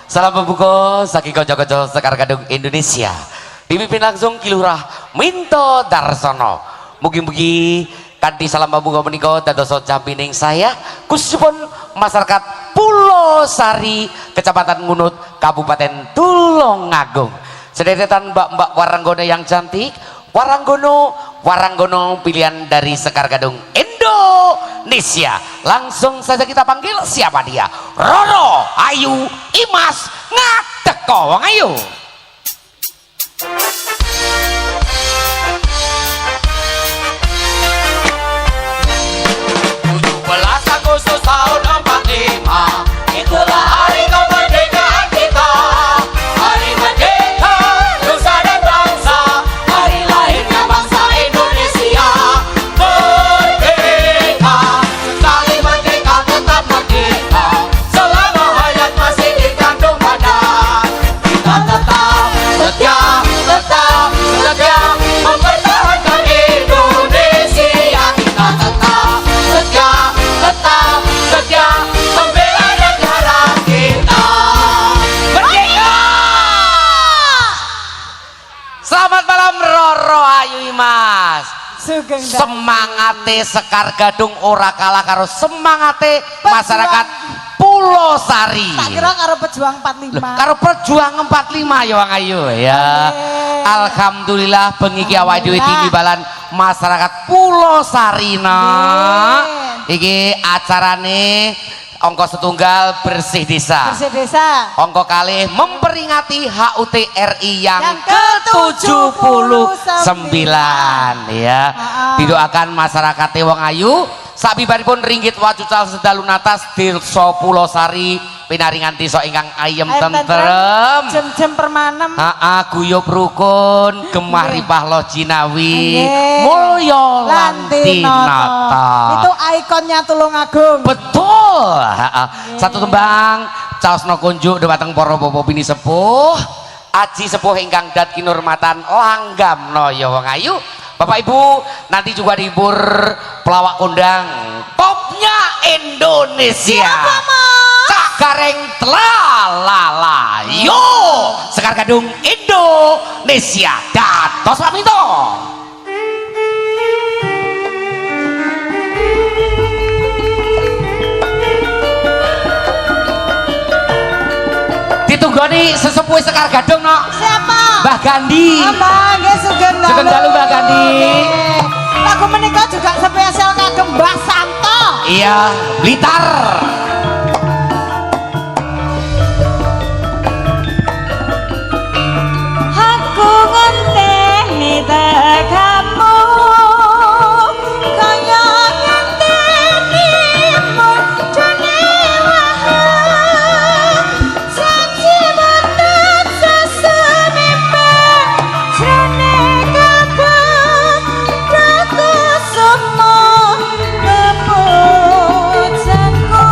Salam pembuka saking kanca-kanca Sekar Gadung Indonesia. Dipimpin langsung Kilurah Minto Darsono. Mugi-mugi kanthi salam pembuka menika dados jampining saya khususipun masyarakat Pulau Sari, Kecamatan Ngunut, Kabupaten Tulungagung. Sederetan mbak-mbak waranggono yang cantik, waranggono pilihan dari Sekar Gadung Indonesia. Langsung saja kita panggil siapa dia? Roro Ayu Imas ngateko wong ayu. 17 Agustus tahun 45 itulah hari kemerdekaan kita. Hari merdeka nusa dan bangsa, hari lahirnya bangsa Indonesia. Merdeka, sekali merdeka tetap merdeka, selama hayat masih dikandung badan. Kita tetap setia mempertahankan Indonesia. Kita tetap setia membela negara kita. Merdeka! Selamat malam Roro Ayu Imas. Semangate Sekar Gadung ora kalah karo semangate masyarakat Pulau Sari. Tak kira karo pejuang 45. Karo pejuang 45 ya Wang Ayu ya. Alhamdulillah bengi iki awake dhewe timbalan masyarakat Pulau Sari iki acarane ongko setunggal bersih desa. Bersih desa. Ongko kalih memperingati HUT RI yang ke-79 ya. Didoakan masyarakat Wong Ayu sabibaripun ringgit wacucal sedalu natas Desa Pulau Sari pinaringan desa ingkang ayem tentrem. Jem-jem permanem. Guyub rukun, gemah ripah lo jinawi, mulya lan tinata. Itu ikonnya Tulungagung. Betul. Satu tembang caosna kunjuk dhumateng para bapak bini sepuh, aji sepuh ingkang dat kinurmatan langgamna ya wong ayu. Bapak Ibu, nanti juga dihibur pelawak kondang topnya Indonesia. Siapa, Cak Gareng Tlalala. Yo, Sekar Gadung Indonesia. Dados pamito. Ditunggoni sesepuh Sekar Gadung no. Siapa? Mbah Gandhi. Mbah nggih sugeng dalu Mbah Gandhi. Lagu menika juga spesial kagem Mbah Santo. Iya, Blitar. Aku ngenteni tekamu kaya ngenteni mudune wahang saji batat sesunipe jane kakang daku semua kepujanku.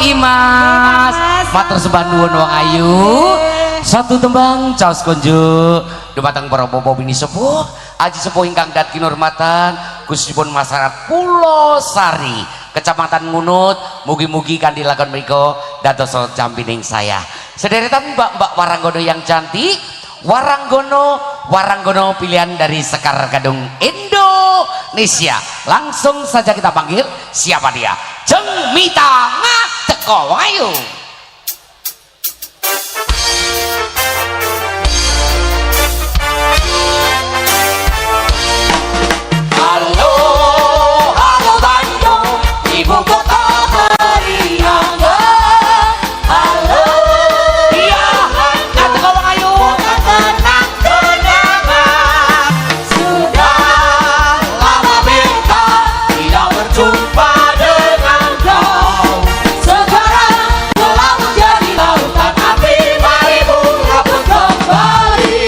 Imas. Matur sembah nuwun wong ayu. Satu tembang caos konjo dumateng para bapak bini sepuh, aji sepuh ingkang dat kinurmatan, khususipun masyarakat Pulau Sari, Kecamatan Ngunut, mugi-mugi kanthi lakon mriku dadosa jampining saya. Sederetan mbak-mbak waranggono yang cantik, waranggono pilihan dari Sekar Gadung Indonesia. Langsung saja kita panggil, siapa dia? Jeng Mita Ngateko ayo. Halo Bandung, ibu kota periangan. Halo iya Ngateko ayo. Tenang-tenangan, sudah lama beta tidak berjumpa dengan kau. Sekarang telah menjadi lautan api, mari bunga pun kembali.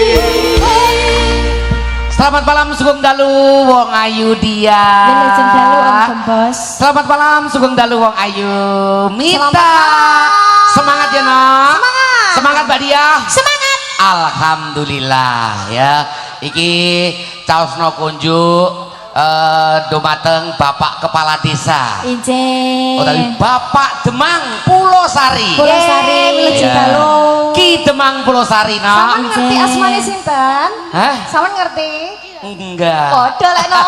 Selamat malam Sugeng Dalu wong ayu dia. Wilujeng dalu Om Gembos. Selamat malam Sugeng Dalu wong ayu Mita. Semangat ya no. Semangat Mbak Dia. Semangat. Alhamdulillah ya. Iki caosno kunjuk dumateng Bapak Kepala Desa. Ije. Utawi Bapak Demang Pulau Sari. Pulau Sari wilujeng Ya. dalu. Ki Demang Pulau Sari no. Sampeyan ngerti asmane sinten? Hah? Sampeyan ngerti? Enggak. Padha lek no.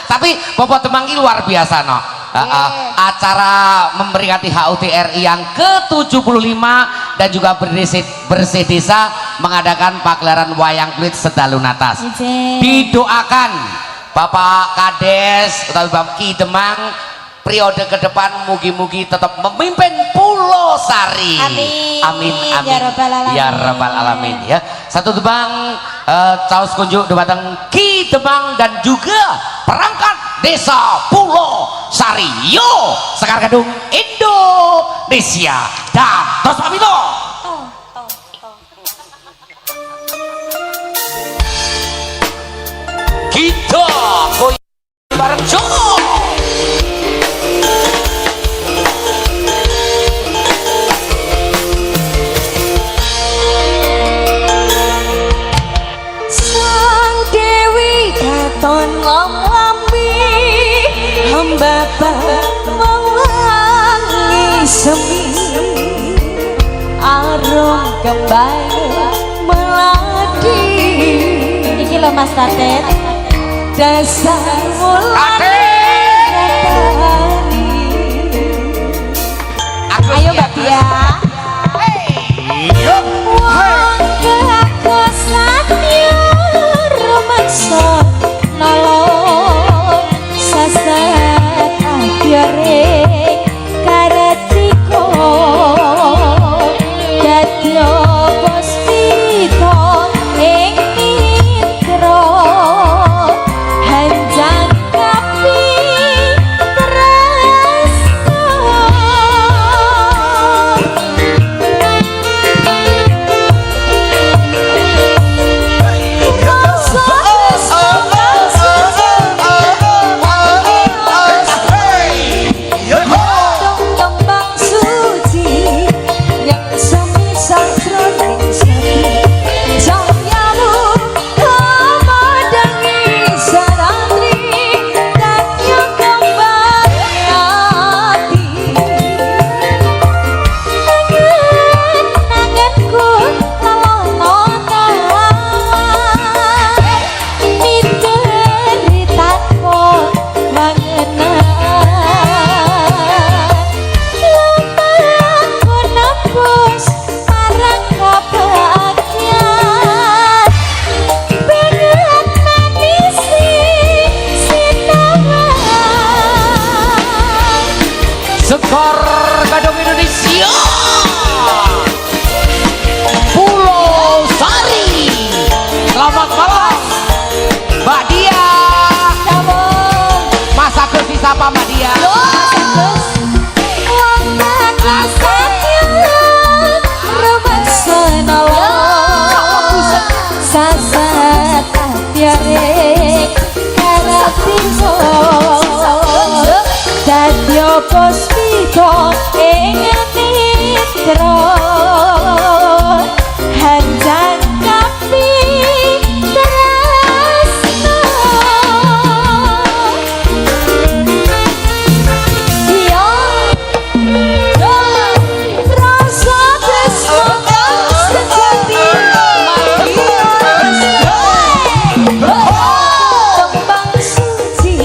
Tapi Bapak Demang ini luar biasa no. Acara memperingati HUT RI yang ke-75 dan juga bersih desa mengadakan pagelaran wayang kulit sedalu natas. Didoakan Bapak Kades atau Bapak Ki Demang periode ke depan mugi-mugi tetap memimpin Pulau Sari. Amin. Amin. Ya Rabbal Alamin. Ya Rabbal Alamin ya. Satu tembang caos kunjuk dumateng Ki Demang dan juga perangkat Desa Pulau Sari. Yo Sekar Gadung Indonesia. Dan terus pamito. Kita goyang bareng Joe. Sang Dewi katon lambi hamba mewangi semi arum kembali melati. Iki lho Mas Tatet dasar mulai. Ayo Mbak Tia. Wong kelakusannya romansa nolong sasat akhirnya karatiko dadyo pospito ing mitra hanjang kapi Sekar Gadung Indonesia Pulau Sari. Selamat malam Mbak Dia. Mas Agus disapa Mbak Dia. Sasat tiare karapinso dadyo pospito Cipta ing nitro hanjang kapi tresno yo rasa tresno kang sejati tembang suci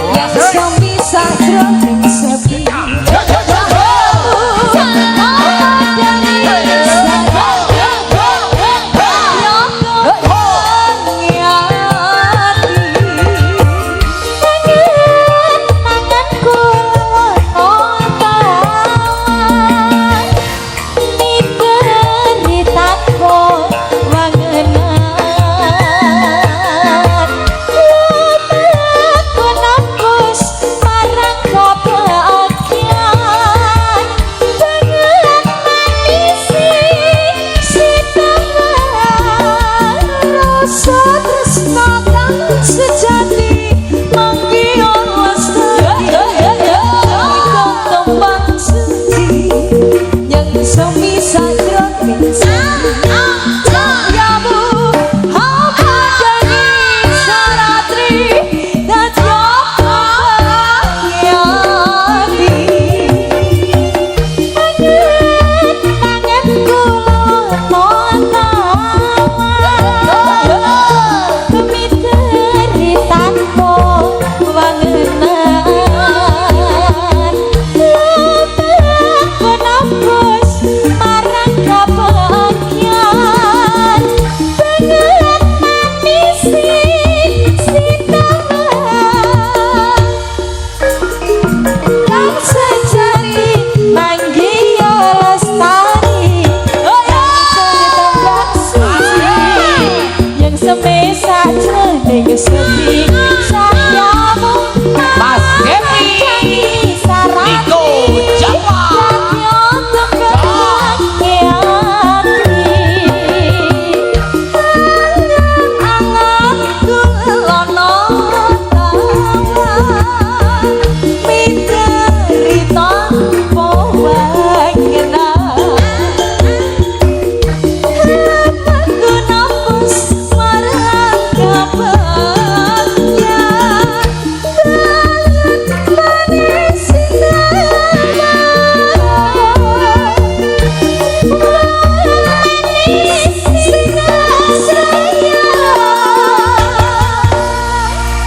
yang bisa jroning sepi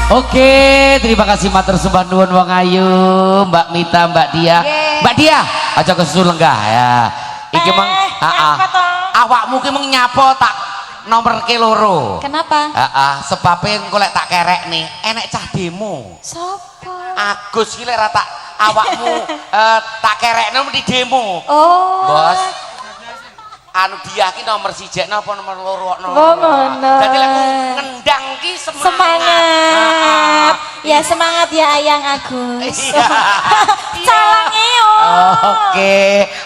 Oke, terima kasih matur sembah nuwun wong ayu, Mbak Mita, Mbak Dia. Mbak Dia, aja kesusu lenggah ya. Iki meng awakmu ki meng nyapa tak nomor ke loro. Kenapa? Sebabnya engko lek tak kerek nih, enek cah demo. Sopo? Agus ki lek ra tak awakmu tak kerekno di demo. Oh. Bos. Anu Dia ki nomor 1 napa nomor 2 no. Oh, ngono. Dadi lek ngendang ki semangat. Semangat. Ya semangat ya Ayang Agus. Iya. Calange yo.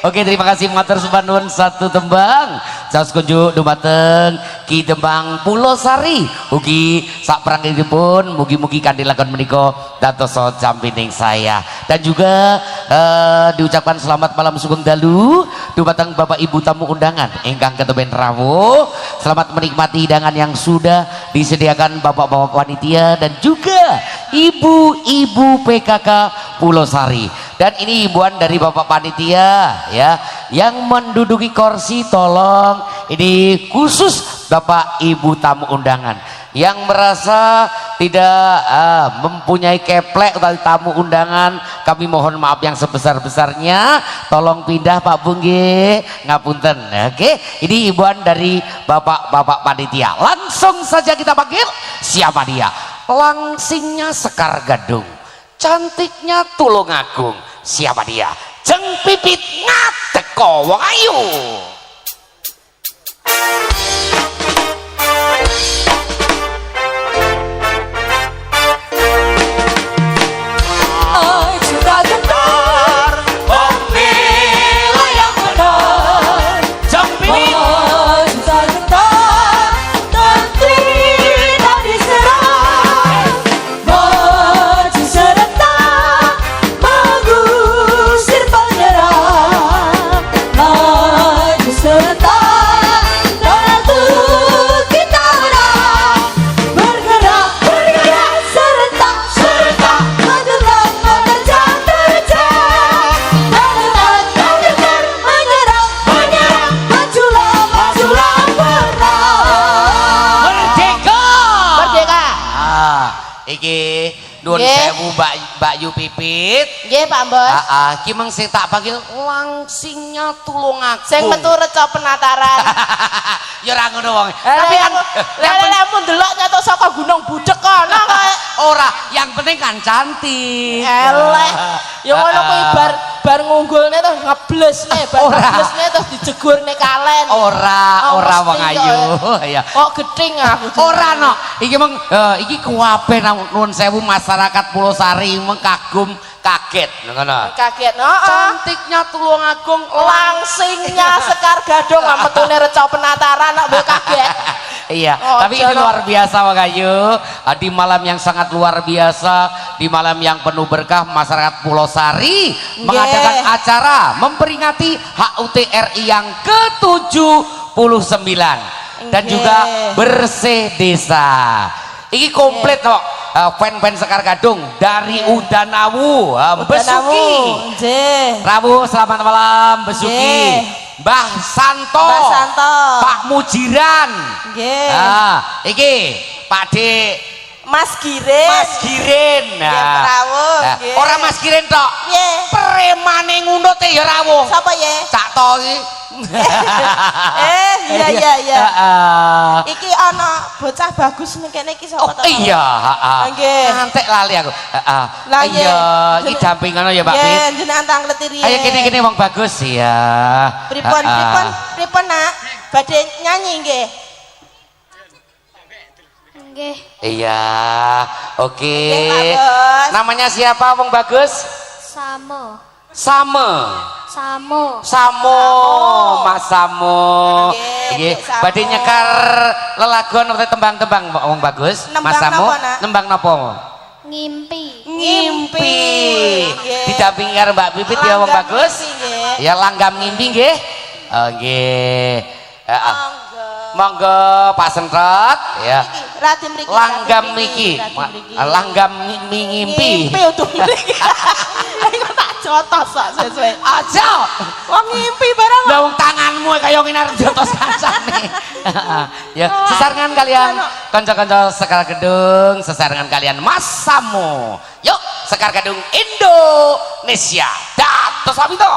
Oke, terima kasih matur sembah nuwun satu tembang. Saos kunjuk dumateng Ki Dembang Pulau Sari. Ugi sak prangiripun mugi-mugi kanthi lakon menika dados jampining saya. Dan juga diucapkan selamat malam sugeng dalu dumateng Bapak Ibu tamu undangan ingkang ketuben rawuh. Selamat menikmati hidangan yang sudah disediakan Bapak-bapak panitia dan juga ibu-ibu PKK Pulau Sari. Dan ini himbauan dari Bapak panitia ya, yang menduduki kursi tolong ini khusus Bapak Ibu tamu undangan yang merasa tidak mempunyai keplek atau tamu undangan, kami mohon maaf yang sebesar-besarnya, tolong pindah Pak Bungge, ngapunten. Oke, ini himbauan dari Bapak-bapak panitia. Langsung saja kita panggil siapa dia? Langsingnya Sekar Gadung, cantiknya Tulungagung. Siapa dia? Jeng Pipit Ngadeko wong ayu. Bagus iki nuwun Nggih. sewu Mbak Yu Pipit. Nggih, Pak Bos. Ki mengsi tak panggil langsingnya tulung aku. Sing metu reca penataran. Ya ora ngono wong. Tapi kan lelemu ndelok nyatok saka Gunung Budek kono kok. ora, yang penting kan cantik. Eleh. Ya ngono kuwi bar ngunggulne terus ngeblesne, bar Ora. ngeblesne terus dijegurne kalen. Ora wong mesti ayu. kok. Ya. Kok geding aku. Ora no, iki meng iki kuwabe nuwun sewu masyarakat Pulau Sari mengkagum kaget ngono. Kaget, heeh. Cantiknya Tulungagung Langsingnya Sekar Gadung metune reca penataran kok mbok kaget. Iya, Oh, tapi ini jono. luar biasa Bang Ayu. Di malam yang sangat luar biasa, di malam yang penuh berkah, masyarakat Pulau Sari mengadakan acara memperingati HUT RI yang ke-79 dan Nggih. juga bersih desa. Iki komplit kok. Fan-fan Sekar Gadung dari Udanawu, Besuki, Nggih. Prabu selamat malam Besuki, Nggih. Mbah Santo, Mbah Santo. Pak Mujiran. Nggih. Iki Pak D, Mas Girin. Mas Girin. rawuh, nggih. Ora Mas Girin tok. Piye? Premane ngundut ya rawuh. Sapa ye? Cak to iki. Iya. Heeh. Iki ana bocah bagus ning kene iki Oh sapa to? iya, heeh. Nggih. Ngantek lali aku. Heeh. Lah, Iya, nggih. iki dampingan ya Pak Pit. Nggih, jenengan tang letiri. Ayo kene wong bagus ya. Pripun, Heeh. pripun Nak? Badhe nyanyi nggih. Nggih. Iya, oke. Nggih, Pak Bos. Namanya siapa wong bagus? Samo. Samo. Mas Samo. Nggih, Nggih, Dek Samo. badhe nyekar lelagon atau tembang-tembang wong bagus. Nembang Mas Samo, napa, Nak? nembang napa? Ngimpi. Ngimpi. Nggih. Didampingi karo Mbak Pipit ya wong Langgam bagus. ngimpi, nggih. Ya langgam ngimpi nggih. Oh nggih. Heeh. Monggo Pak Sentrot ya. Radim mriki. Langgam niki. Langgam ngimpi. Ngimpi untuk mriki. Iku tak jotos sak sesuai. Aja. Wong ngimpi barang. Lah wong tanganmu kaya ngene arep jotos kancane. Ya, sesarengan kalian kanca-kanca Sekar Gedung, sesarengan kalian Mas Samo. Yuk, Sekar Gedung Indonesia. Dados Sabito.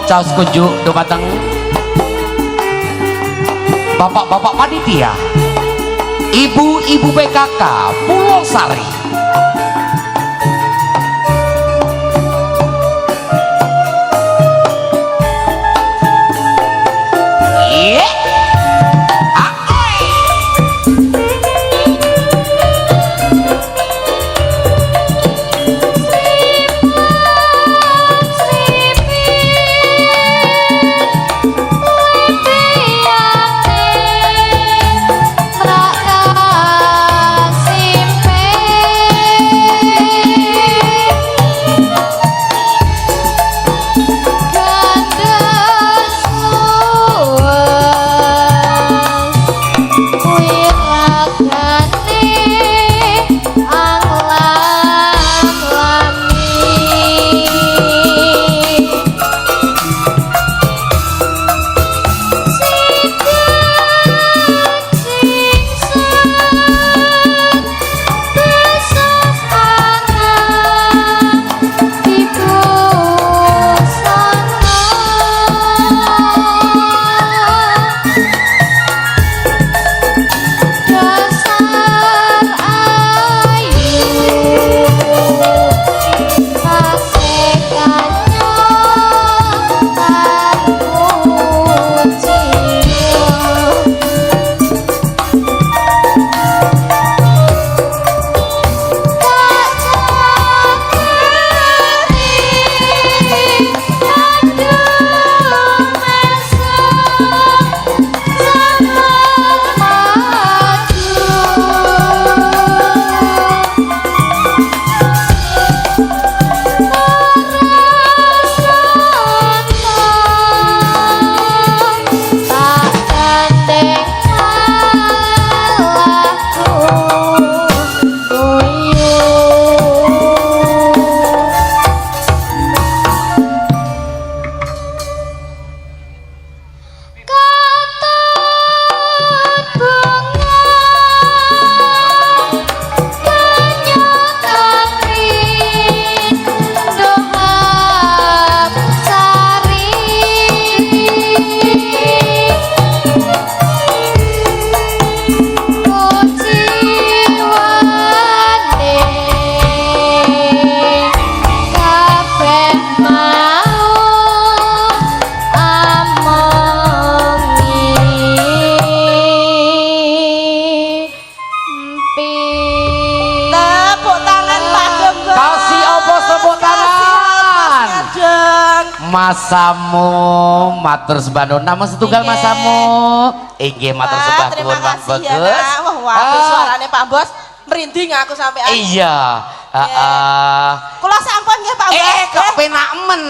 caos kunjuk dumateng bapak-bapak panitia, ibu-ibu PKK Pulau Sari. Masamu matur sembah nama setunggal masamu inggih matur sembah terima Bang kasih ya Bagus. Nak. Wah waduh suarane Pak Bos merinding aku sampai Iya kula sampun nggih Pak Bos kok penak men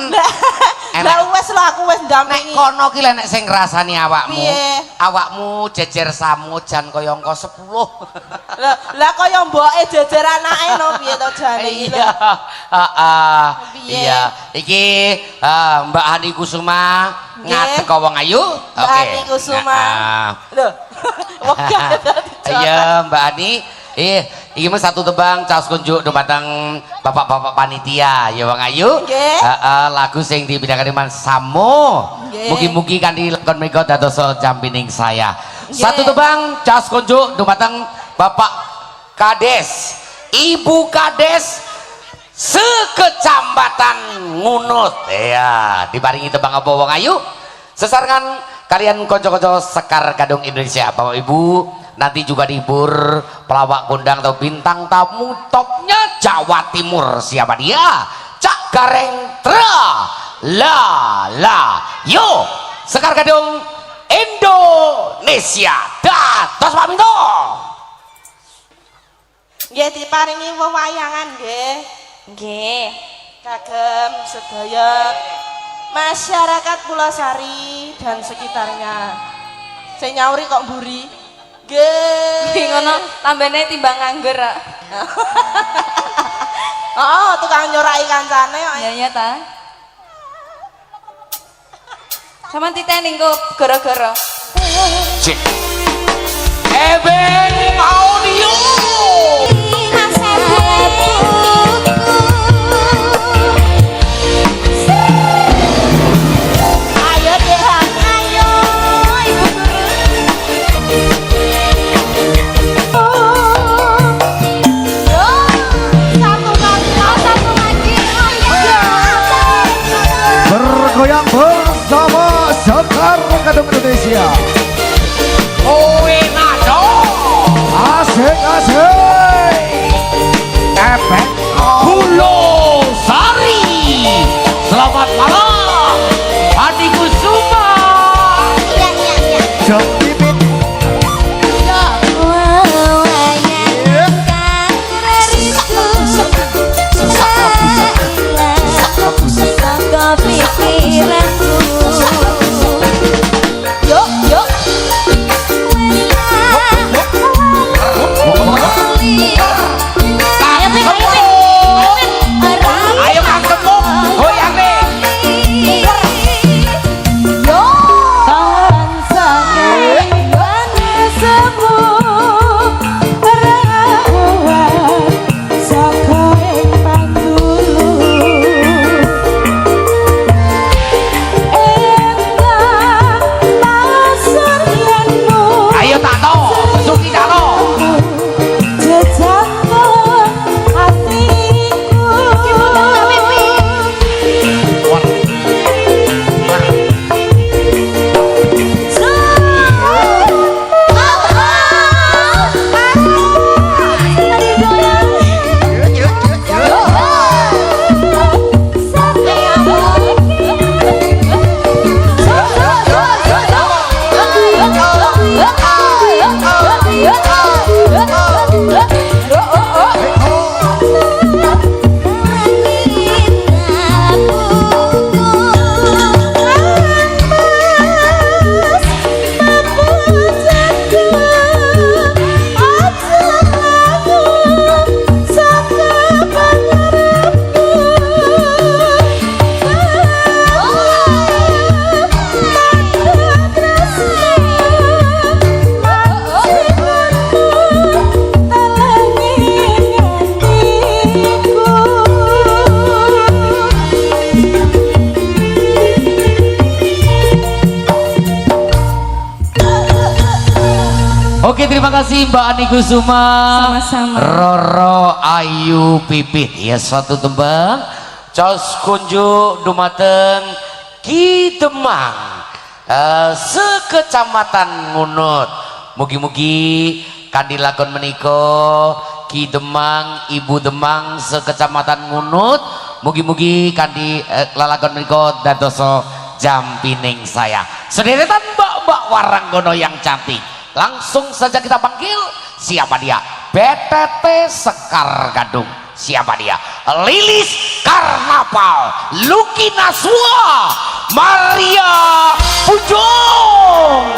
lah wis lho aku wis nek ndampingi kono ki nek sing ngrasani awakmu Piye? awakmu jejer samu jan kaya angka 10 lah kaya mboke jejer anake no piye to jane iki lho. Iya iki Mbak Hani Kusuma ngadeg wong ayu Mbak Hani Kusuma lho wegah iya Mbak Hani iki mah satu tebang caos kunjuk dumateng bapak-bapak panitia ya wong ayu lagu sing dipindahkan Mas Samo mugi-mugi kanthi lakon menika dados jampining saya satu tebang caos kunjuk dumateng Bapak Kades Ibu Kades sekecamatan Ngunut ya diparingi tebang apa wong ayu sesarengan kalian konco-konco Sekar Gadung Indonesia Bapak Ibu nanti juga dihibur pelawak kondang atau bintang tamu topnya Jawa Timur siapa dia Cak Gareng Tra la yo Sekar Gadung Indonesia dados pamito nggih diparingi wewayangan nggih Nggih. kagem sedaya masyarakat Pulau Sari dan sekitarnya. Saya nyauri kok mburi. Nggih. Ngono tambene timbang nganggur. Oh, tukang nyorai kancane kok. Ya ta. Sampeyan titeni engko gara-gara. Cek Ebeng Audio Oke, terima kasih Mbak Ani Kusuma. Sama-sama. Roro Ayu Pipit. Ya, suatu tembang. Caos kunjuk dumateng Ki Demang. Sekecamatan Ngunut. Mugi-mugi kandi lakon meniko Ki Demang, Ibu Demang sekecamatan Ngunut. Mugi-mugi kandi lalakon meniko dadoso jampining saya. Sederetan mbak-mbak Waranggono yang cantik. Langsung saja kita panggil, siapa dia? BTT Sekar Gadung. Siapa dia? Lilis Karnaval, Lucky Naswa, Maria Pujung.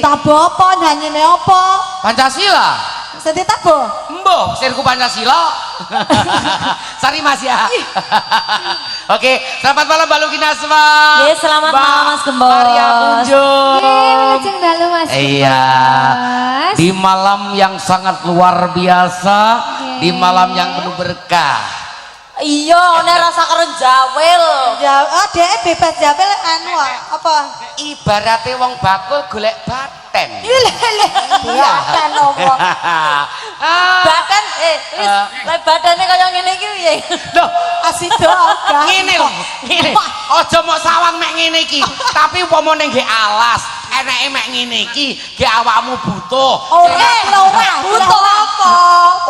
Tabo apa nyanyi apa? Pancasila. Sedih tabo. Mbok, sirku Pancasila. Sari Mas ya. Oke, selamat malam Mbak Lucky Naswa. Ye, selamat malam Mas Gembos. Maria Punjung. Lajeng dalu Mas. Iya. Gembos. Di malam yang sangat luar biasa, di malam yang penuh berkah. Iya, nek rasa karo jawil. Ya, oh dhek bebas jawel anu apa? Ibaratnya wong bakul golek baten. Iya, kan opo. Bahkan wis lek badane kaya ngene iki piye? Loh, Asido ogah. ngene lho, ngene. Aja mok sawang mek ngene iki, tapi upama ning nggih alas, eneke mek ngene iki, ge awakmu butuh. Ora, ora. Butuh apa?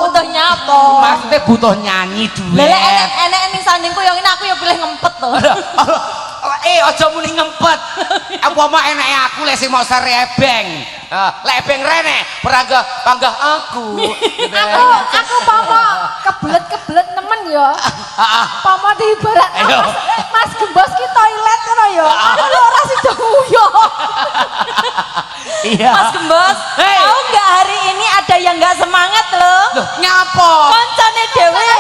Butuh nyapa? Maksudnya butuh nyanyi duet. Lha enek ning sandingku yang ini aku ya pilih ngempet to. Aja muni ngempet. Upama eneke aku lek sing mau serebeng. Lek ebeng rene, panggah aku. Aku pomo kebelet nemen ya. Pomo diibarat Mas Gembos ki toilet ngono ya. Aku ora sida nguyo. Iya. Mas Gembos, Hey. tahu nggak hari ini ada yang nggak semangat loh? Loh, nyapa? Koncone dhewe.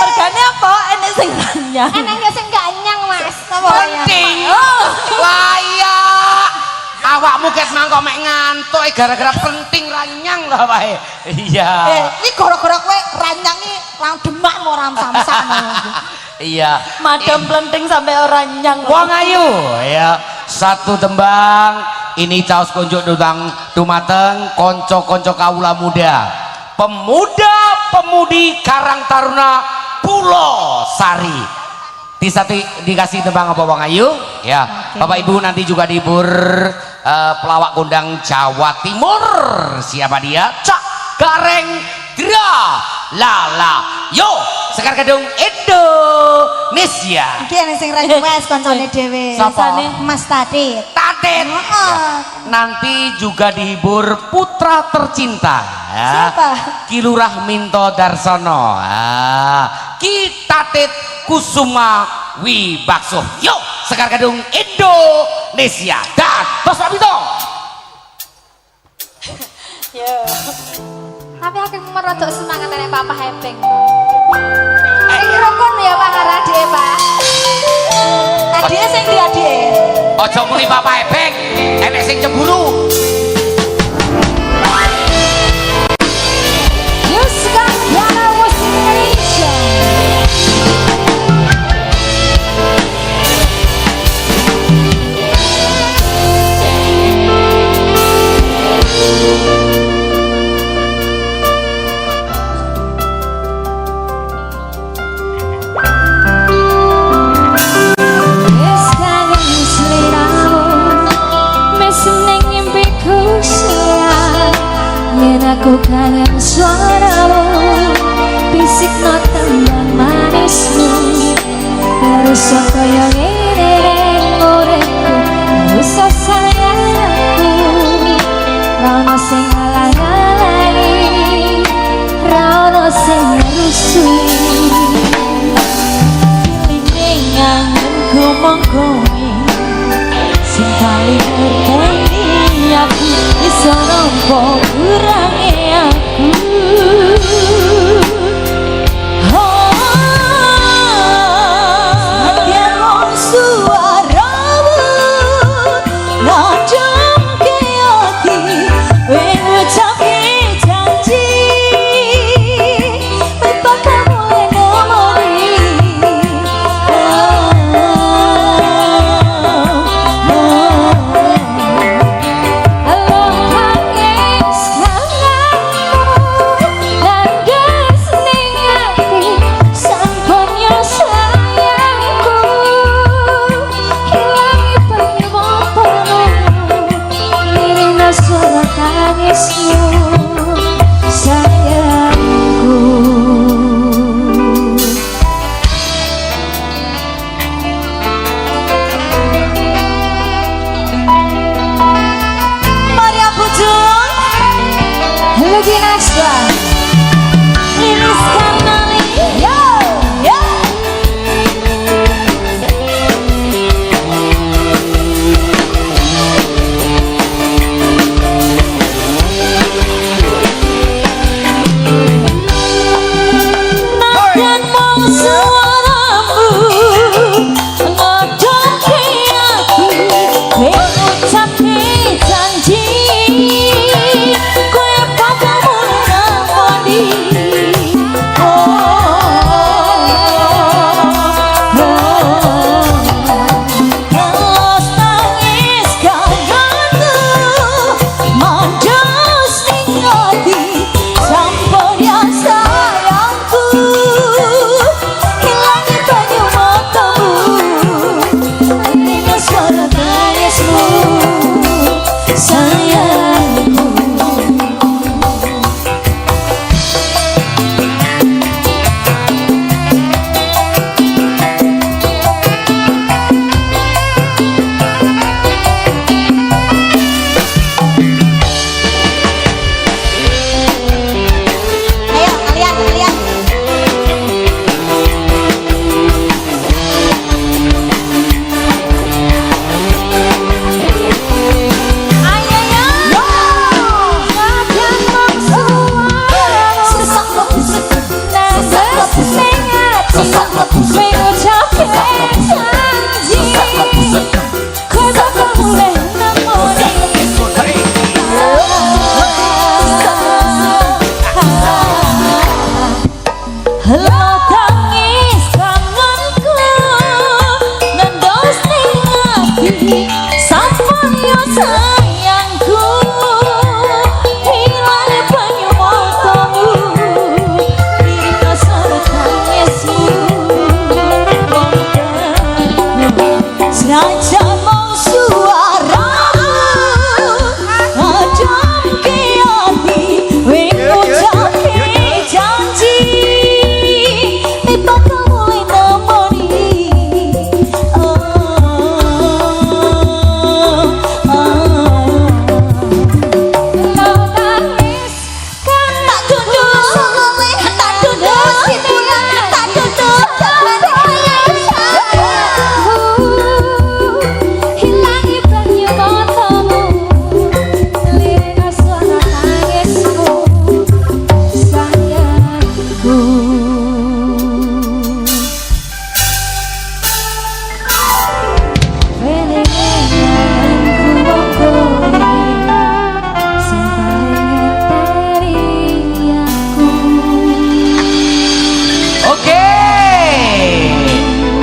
Mergane apa? Enek sing nanya. Enaknya sing gak nyang Mas. Penting. Oh. Layak. Awakmu kes mangko mek ngantuk gara-gara penting ranyang lah wae. Iya. Iki gara-gara kowe ranyangi lang demak ora samsam. Iya. Madam Plenting sampai orang nyang. Wong ayu ya. Satu tembang ini caos konjuk dumateng konco-konco kaula muda. Pemuda-pemudi Karang Taruna Pulau Sari. Dikasih tembang apa Wong Ayu ya. Bapak Ibu nanti juga dihibur pelawak kondang Jawa Timur. Siapa dia? Cak Gareng Dra Lala yo Sekar Gadung Indonesia. Iki ana sing ranyu wes kancane dhewe. Sapa? Mas Tadit. Tadet ya. Nanti juga dihibur putra tercinta ya. Siapa? Kilurah Minto Darsono Ki Tadet Kusuma Wibakso yuk Sekar Gadung Indonesia dan Bos Pak Minto. Tapi aku merodok semangat nek Papa Hepeng. Iki rukun ya Pak Harade Pak. Adike sing di adike. Ojo muni Bapak Ebeng, enek sing cemburu. Yuska Yana was Indonesia. Ku kangen suaramu, bisik no tembang manismu. Terus kaya ngene uripku, usah sayangku. Rano sing ngalang-alangi, rano sing ngerusui. Feeling ngangenku mongkoni, sing paling ngerteni aku, iso nampa kurange aku.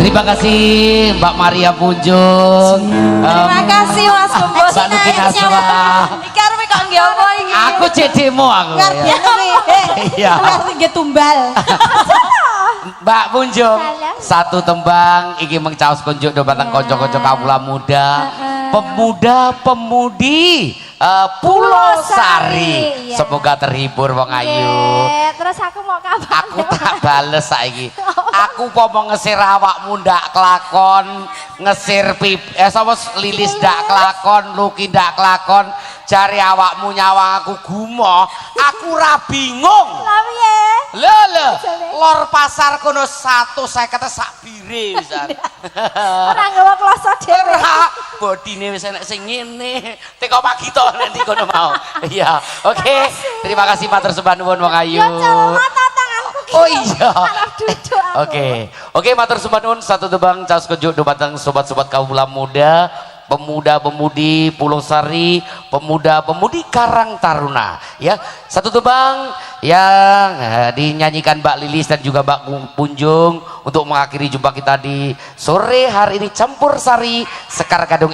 Terima kasih Mbak Maria Punjung. Terima kasih Mas Gembos. Mbak Nuki Naswa. Iki arepe kok nggih apa iki? Aku cek demo aku. Ngerti Iya. ngerti tumbal. Mbak Punjung, satu tembang iki mengcaos kunjuk do batang kanca-kanca kawula muda, pemuda-pemudi Pulau Sari. Iya. Semoga terhibur wong ayu. Nggih, terus aku mau kapan? Aku tak bales saiki. Aku mau ngesir awakmu ndak kelakon, ngesir sapa Lilis ndak kelakon, Luki ndak kelakon, jari awakmu nyawang aku gumoh, aku ra bingung. Lah piye? Lho, lor pasar kono 150 sak bire pisan. Ora nggawa kloso dhewe. Ora, bodine wis enek sing ngene. Teko pagi to nanti kono mau. Iya, oke. Terima kasih matur sembah nuwun wong ayu. Ya mata tanganku ki. Oh iya. Arep duduk aku. Oke, matur sembah nuwun satu tebang caos kejuk dumateng sobat-sobat kaula muda, pemuda-pemudi Pulau Sari, pemuda-pemudi Karang Taruna. Ya, satu tebang yang dinyanyikan Mbak Lilis dan juga Mbak Punjung untuk mengakhiri jumpa kita di sore hari ini Campur Sari Sekar Gadung